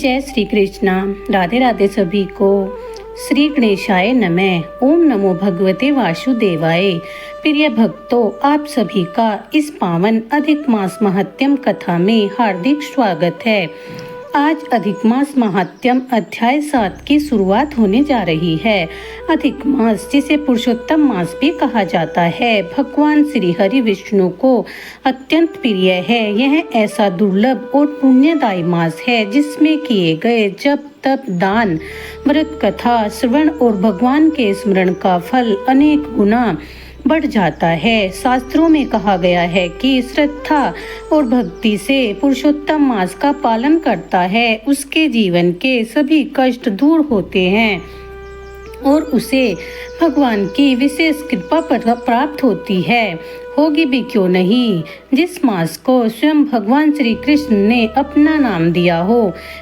जय श्री कृष्णा। राधे राधे सभी को। श्री गणेशाय नमः। ओम नमो भगवते वासुदेवाय। प्रिय भक्तों, आप सभी का इस पावन अधिक मास महात्म्यम कथा में हार्दिक स्वागत है। आज अधिक मास महात्म्यम अध्याय 7 की शुरुआत होने जा रही है। अधिक मास, जिसे पुरुषोत्तम मास भी कहा जाता है, भगवान श्री हरि विष्णु को अत्यंत प्रिय है। यह ऐसा दुर्लभ और पुण्यदायी मास है जिसमें किए गए जप, तप, दान, व्रत, कथा, श्रवण और भगवान के स्मरण का फल अनेक गुना बढ़ जाता है। शास्त्रों में कहा गया है कि श्रद्धा और भक्ति से पुरुषोत्तम मास का पालन करता है, उसके जीवन के सभी कष्ट दूर होते हैं और उसे भगवान की विशेष कृपा प्राप्त होती है। होगी भी क्यों नहीं। जिस मास को स्वयं भगवान श्री कृष्ण ने अपना नाम दिया हो,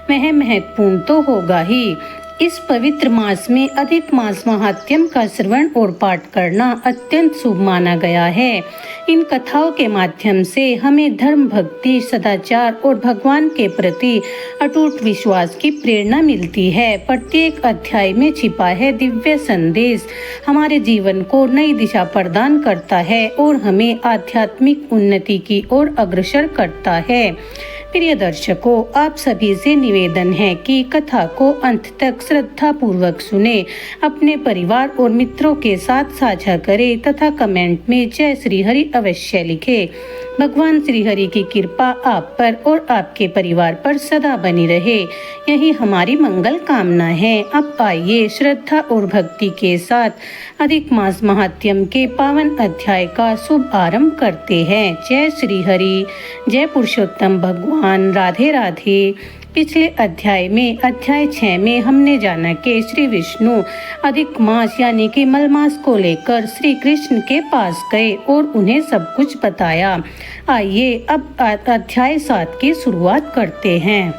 वह महत्वपूर्ण तो होगा ही। इस पवित्र मास में अधिक मास महात्म्यम का श्रवण और पाठ करना अत्यंत शुभ माना गया है। इन कथाओं के माध्यम से हमें धर्म, भक्ति, सदाचार और भगवान के प्रति अटूट विश्वास की प्रेरणा मिलती है। प्रत्येक अध्याय में छिपा है दिव्य संदेश हमारे जीवन को नई दिशा प्रदान करता है और हमें आध्यात्मिक उन्नति की ओर अग्रसर करता है। प्रिय दर्शकों, आप सभी से निवेदन है कि कथा को अंत तक श्रद्धा पूर्वक सुने, अपने परिवार और मित्रों के साथ साझा करें तथा कमेंट में जय श्री हरि अवश्य लिखें। भगवान श्री हरि की कृपा आप पर और आपके परिवार पर सदा बनी रहे, यही हमारी मंगल कामना है। अब आइए श्रद्धा और भक्ति के साथ अधिक मास महात्म्यम के पावन अध्याय का शुभ आरंभ करते हैं। जय श्री हरि, जय पुरुषोत्तम भगवान। राधे राधे। पिछले अध्याय में, अध्याय 6 में हमने जाना कि श्री विष्णु अधिक मास यानी कि मलमास को लेकर श्री कृष्ण के पास गए और उन्हें सब कुछ बताया। आइए अब अध्याय 7 की शुरुआत करते हैं।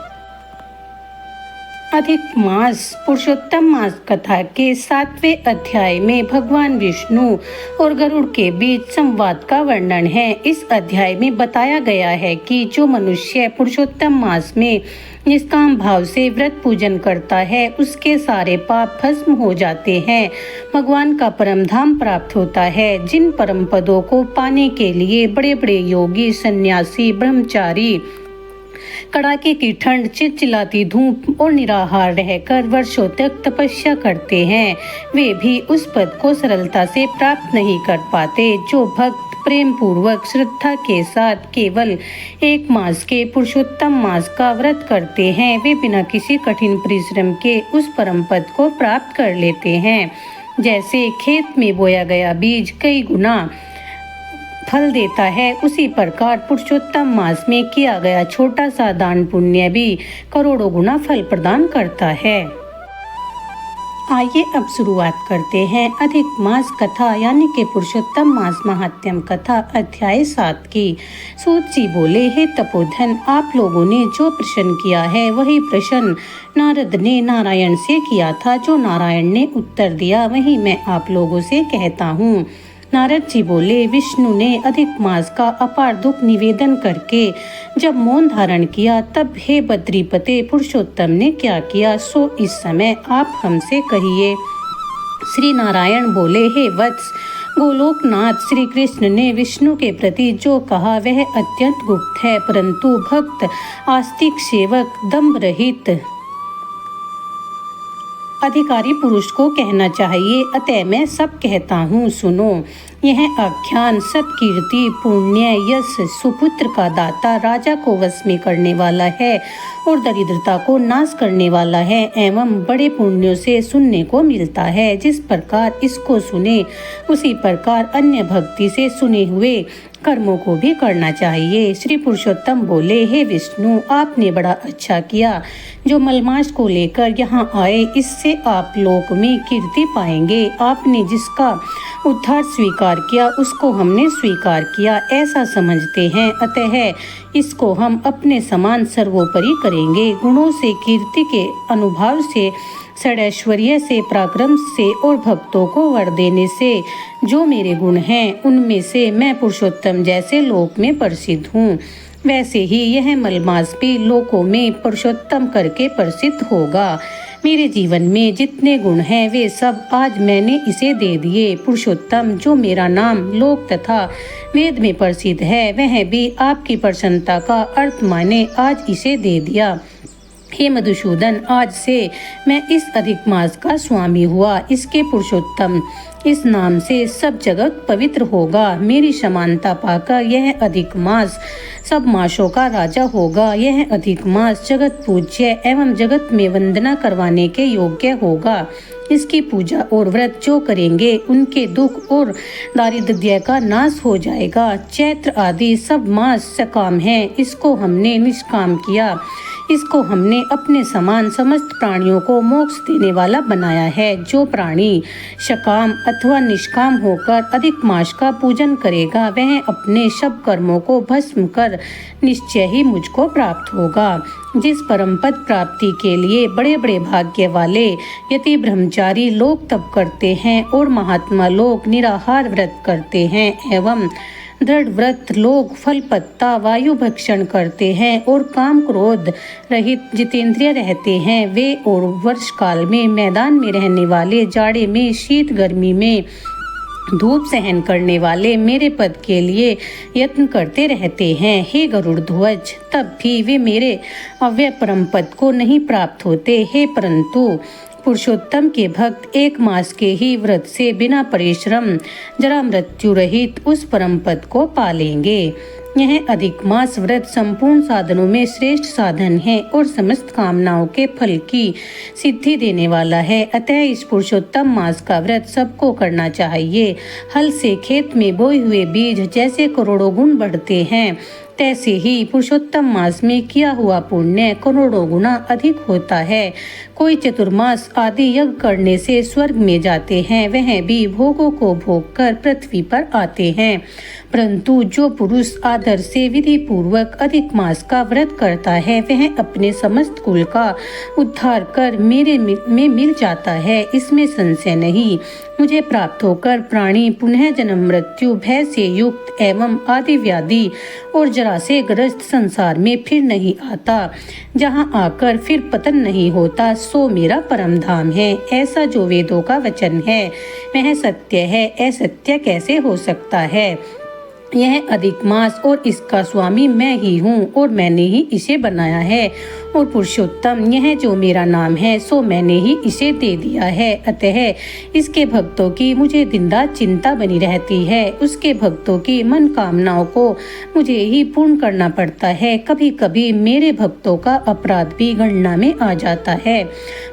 अधिक मास पुरुषोत्तम मास कथा के 7वें अध्याय में भगवान विष्णु और गरुड़ के बीच संवाद का वर्णन है। इस अध्याय में बताया गया है कि जो मनुष्य पुरुषोत्तम मास में निष्काम भाव से व्रत पूजन करता है, उसके सारे पाप भस्म हो जाते हैं, भगवान का परम धाम प्राप्त होता है। जिन परम पदों को पाने के लिए बड़े बड़े योगी, सन्यासी, ब्रह्मचारी कड़ाके की ठंड, चिलचिलाती धूप और निराहार रहकर वर्षों तक तपस्या करते हैं, वे भी उस पद को सरलता से प्राप्त नहीं कर पाते। जो भक्त प्रेम पूर्वक श्रद्धा के साथ केवल एक मास के पुरुषोत्तम मास का व्रत करते हैं, वे बिना किसी कठिन परिश्रम के उस परम पद को प्राप्त कर लेते हैं। जैसे खेत में बोया गया बीज कई गुना फल देता है, उसी प्रकार पुरुषोत्तम मास में किया गया छोटा सा दान पुण्य भी करोड़ों गुना फल प्रदान करता है। आइए अब शुरुआत करते हैं अधिक मास कथा यानी कि पुरुषोत्तम मास महात्म्यम कथा अध्याय 7 की। सूत जी बोले, हे तपोधन, आप लोगों ने जो प्रश्न किया है वही प्रश्न नारद ने नारायण से किया था। जो नारायण ने उत्तर दिया वही मैं आप लोगों से कहता हूँ। नारद जी बोले, विष्णु ने अधिक मास का अपार दुख निवेदन करके जब मौन धारण किया, तब हे बद्रीपते पुरुषोत्तम ने क्या किया, सो इस समय आप हमसे कहिए। श्री नारायण बोले, हे वत्स, गोलोकनाथ श्री कृष्ण ने विष्णु के प्रति जो कहा वह अत्यंत गुप्त है, परंतु भक्त, आस्तिक, सेवक, दम्भ रहित अधिकारी पुरुष को कहना चाहिए, अतः मैं सब कहता हूँ, सुनो। यह आख्यान सत्कीर्ति, पुण्य, यश, सुपुत्र का दाता, राजा को वश में करने वाला है और दरिद्रता को नाश करने वाला है एवं बड़े पुण्यों से सुनने को मिलता है। जिस प्रकार इसको सुने उसी प्रकार अन्य भक्ति से सुने हुए कर्मों को भी करना चाहिए। श्री पुरुषोत्तम बोले, हे विष्णु, आपने बड़ा अच्छा किया जो मलमास को लेकर यहाँ आए, इससे आप लोक में कीर्ति पाएंगे। आपने जिसका उद्धार स्वीकार किया उसको हमने स्वीकार किया ऐसा समझते हैं, अतः इसको हम अपने समान सर्वोपरि करेंगे। गुणों से, कीर्ति के अनुभव से, षडैश्वर्य से, पराक्रम से और भक्तों को वर देने से जो मेरे गुण हैं, उनमें से मैं पुरुषोत्तम जैसे लोक में प्रसिद्ध हूँ। वैसे ही यह मलमास भी लोकों में पुरुषोत्तम करके प्रसिद्ध होगा। मेरे जीवन में जितने गुण हैं वे सब आज मैंने इसे दे दिए। पुरुषोत्तम जो मेरा नाम लोक तथा वेद में प्रसिद्ध है वह भी आपकी प्रसन्नता का अर्थ माने आज इसे दे दिया। हे मधुसूदन, आज से मैं इस अधिक मास का स्वामी हुआ। इसके पुरुषोत्तम इस नाम से सब जगत पवित्र होगा। मेरी समानता पाकर यह अधिक मास सब मासों का राजा होगा। यह अधिक मास जगत पूज्य एवं जगत में वंदना करवाने के योग्य होगा। इसकी पूजा और व्रत जो करेंगे उनके दुख और दारिद्र्य का नाश हो जाएगा। चैत्र आदि सब मास सकाम है, इसको हमने निष्काम किया। इसको हमने अपने समान समस्त प्राणियों को मोक्ष देने वाला बनाया है। जो प्राणी सकाम अथवा निष्काम होकर अधिक मास का पूजन करेगा वह अपने सब कर्मों को भस्म कर निश्चय ही मुझको प्राप्त होगा। जिस परम पद प्राप्ति के लिए बड़े बड़े भाग्य वाले यति ब्रह्मचारी लोग तप करते हैं और महात्मा लोग निराहार व्रत करते हैं एवं दृढ़ व्रत लोग फल पत्ता वायु भक्षण करते हैं और काम क्रोध रहित जितेंद्रिय रहते हैं, वे और वर्ष काल में मैदान में रहने वाले, जाड़े में शीत गर्मी में धूप सहन करने वाले मेरे पद के लिए यत्न करते रहते हैं। हे गरुड़ ध्वज, तब भी वे मेरे अव्यय परम पद को नहीं प्राप्त होते। हे परंतु पुरुषोत्तम के भक्त एक मास के ही व्रत से बिना परिश्रम जरा मृत्यु रहित उस परम पद को पालेंगे। यह अधिक मास व्रत संपूर्ण साधनों में श्रेष्ठ साधन है और समस्त कामनाओं के फल की सिद्धि देने वाला है। अतः इस पुरुषोत्तम मास का व्रत सबको करना चाहिए। हल से खेत में बोए हुए बीज जैसे करोड़ों गुण बढ़ते हैं, तैसे ही पुरुषोत्तम मास में किया हुआ पुण्य करोड़ों गुना अधिक होता है। कोई चतुर्मास आदि यज्ञ करने से स्वर्ग में जाते हैं, वह भी भोगों को भोग कर पृथ्वी पर आते हैं, परंतु जो पुरुष आदर से विधि पूर्वक अधिक मास का व्रत करता है वह अपने समस्त कुल का उद्धार कर मेरे में मिल जाता है। इसमें संशय नहीं। मुझे प्राप्त होकर प्राणी पुनः जन्म मृत्यु भय से युक्त एवं आदि व्याधि और जरा से ग्रस्त संसार में फिर नहीं आता, जहाँ आकर फिर पतन नहीं होता, सो मेरा परम धाम है। ऐसा जो वेदों का वचन है वह सत्य है, असत्य कैसे हो सकता है। यह अधिक मास और इसका स्वामी मैं ही हूँ और मैंने ही इसे बनाया है। और पुरुषोत्तम यह जो मेरा नाम है सो मैंने ही इसे दे दिया है। अतः इसके भक्तों की मुझे दिन रात चिंता बनी रहती है। उसके भक्तों की मन कामनाओं को मुझे ही पूर्ण करना पड़ता है। कभी कभी मेरे भक्तों का अपराध भी गणना में आ जाता है,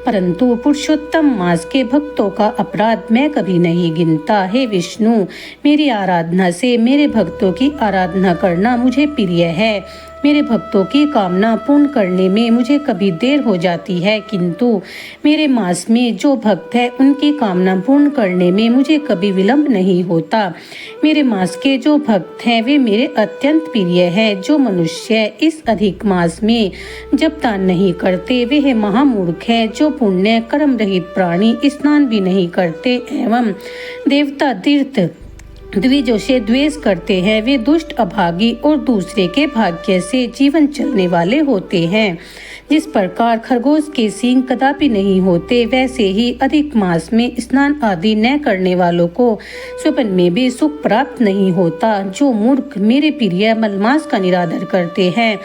परंतु पुरुषोत्तम मास के भक्तों का अपराध मैं कभी नहीं गिनता। हे विष्णु, मेरी आराधना से मेरे भक्तों की आराधना करना मुझे प्रिय है। मेरे भक्तों की कामना पूर्ण करने में मुझे कभी देर हो जाती है, किंतु मेरे मास में जो भक्त है उनकी कामना पूर्ण करने में मुझे कभी विलंब नहीं होता। मेरे मास के जो भक्त हैं वे मेरे अत्यंत प्रिय है। जो मनुष्य इस अधिक मास में जप दान नहीं करते वे महामूर्ख है। जो पुण्य कर्म रहित प्राणी स्नान भी नहीं करते एवं देवता तीर्थ द्विजों से द्वेष करते हैं, वे दुष्ट अभागी और दूसरे के भाग्य से जीवन चलने वाले होते हैं। जिस प्रकार खरगोश के सींग कदापि नहीं होते, वैसे ही अधिक मास में स्नान आदि न करने वालों को स्वप्न में भी सुख प्राप्त नहीं होता। जो मूर्ख मेरे प्रिय मलमास का निरादर करते हैं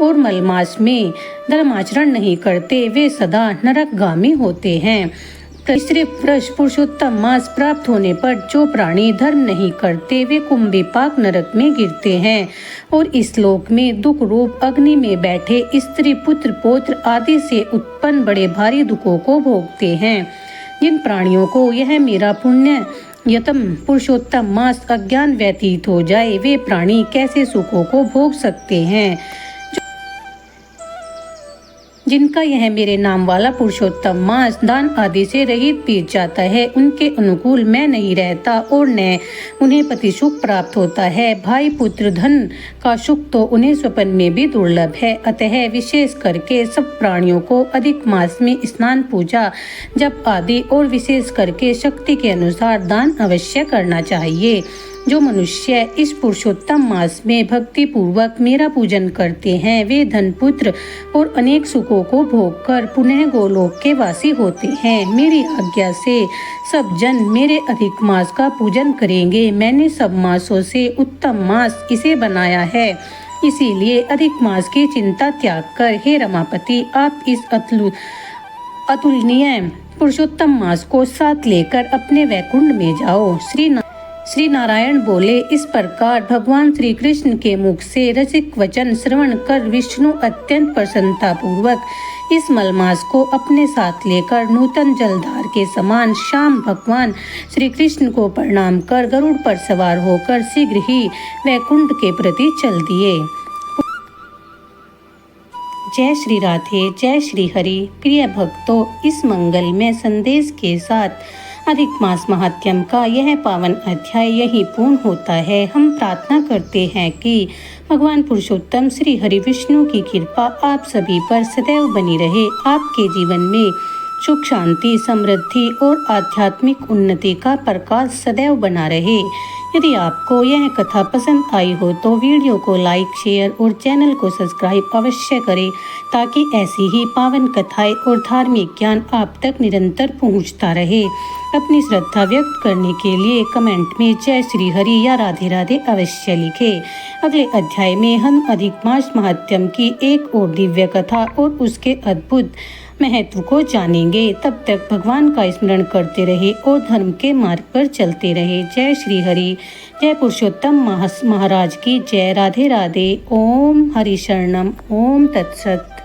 और मलमास में धर्माचरण नहीं करते, वे सदा नरकगामी होते हैं। तीसरे वर्ष पुरुषोत्तम मास प्राप्त होने पर जो प्राणी धर्म नहीं करते वे कुंभिपाक नरक में गिरते हैं और इस लोक में दुख रूप अग्नि में बैठे स्त्री पुत्र पौत्र आदि से उत्पन्न बड़े भारी दुखों को भोगते हैं। जिन प्राणियों को यह मेरा पुण्य यतम पुरुषोत्तम मास अज्ञान व्यतीत हो जाए, वे प्राणी कैसे सुखों को भोग सकते हैं। जिनका यह मेरे नाम वाला पुरुषोत्तम मास दान आदि से रहित बीत जाता है, उनके अनुकूल मैं नहीं रहता और न उन्हें पति सुख प्राप्त होता है। भाई पुत्र धन का सुख तो उन्हें स्वप्न में भी दुर्लभ है। अतः विशेष करके सब प्राणियों को अधिक मास में स्नान पूजा जप आदि और विशेष करके शक्ति के अनुसार दान अवश्य करना चाहिए। जो मनुष्य इस पुरुषोत्तम मास में भक्ति पूर्वक मेरा पूजन करते हैं वे धन पुत्र और अनेक सुखों को भोग कर पुनः गोलोक के वासी होते हैं। मेरी आज्ञा से सब जन मेरे अधिक मास का पूजन करेंगे। मैंने सब मासों से उत्तम मास इसे बनाया है, इसीलिए अधिक मास की चिंता त्याग कर हे रमापति आप इस अतुलनीय पुरुषोत्तम मास को साथ लेकर अपने वैकुंठ में जाओ। श्री नारायण बोले। इस प्रकार भगवान श्री कृष्ण के मुख से रसिक वचन श्रवण कर विष्णु अत्यंत प्रसन्नता पूर्वक इस मलमास को अपने साथ लेकर नूतन जलधार के समान शाम भगवान श्री कृष्ण को प्रणाम कर गरुड़ पर सवार होकर शीघ्र ही वैकुंठ के प्रति चल दिए। जय श्री राधे, जय श्री हरि। प्रिय भक्तों, इस मंगलमय संदेश के साथ अधिक मास महात्म्य का यह पावन अध्याय यही पूर्ण होता है। हम प्रार्थना करते हैं कि भगवान पुरुषोत्तम श्री हरि विष्णु की कृपा आप सभी पर सदैव बनी रहे। आपके जीवन में सुख, शांति, समृद्धि और आध्यात्मिक उन्नति का प्रकाश सदैव बना रहे। यदि आपको यह कथा पसंद आई हो तो वीडियो को लाइक, शेयर और चैनल को सब्सक्राइब अवश्य करें ताकि ऐसी ही पावन कथाएं और धार्मिक ज्ञान आप तक निरंतर पहुंचता रहे। अपनी श्रद्धा व्यक्त करने के लिए कमेंट में जय श्री हरि या राधे राधे अवश्य लिखें। अगले अध्याय में हम अधिक मास महात्म्य की एक और दिव्य कथा और उसके अद्भुत महत्व को जानेंगे। तब तक भगवान का स्मरण करते रहे और धर्म के मार्ग पर चलते रहे। जय श्री हरि, जय पुरुषोत्तम महाराज की जय। राधे राधे। ओम हरि शरणम। ओम तत्सत।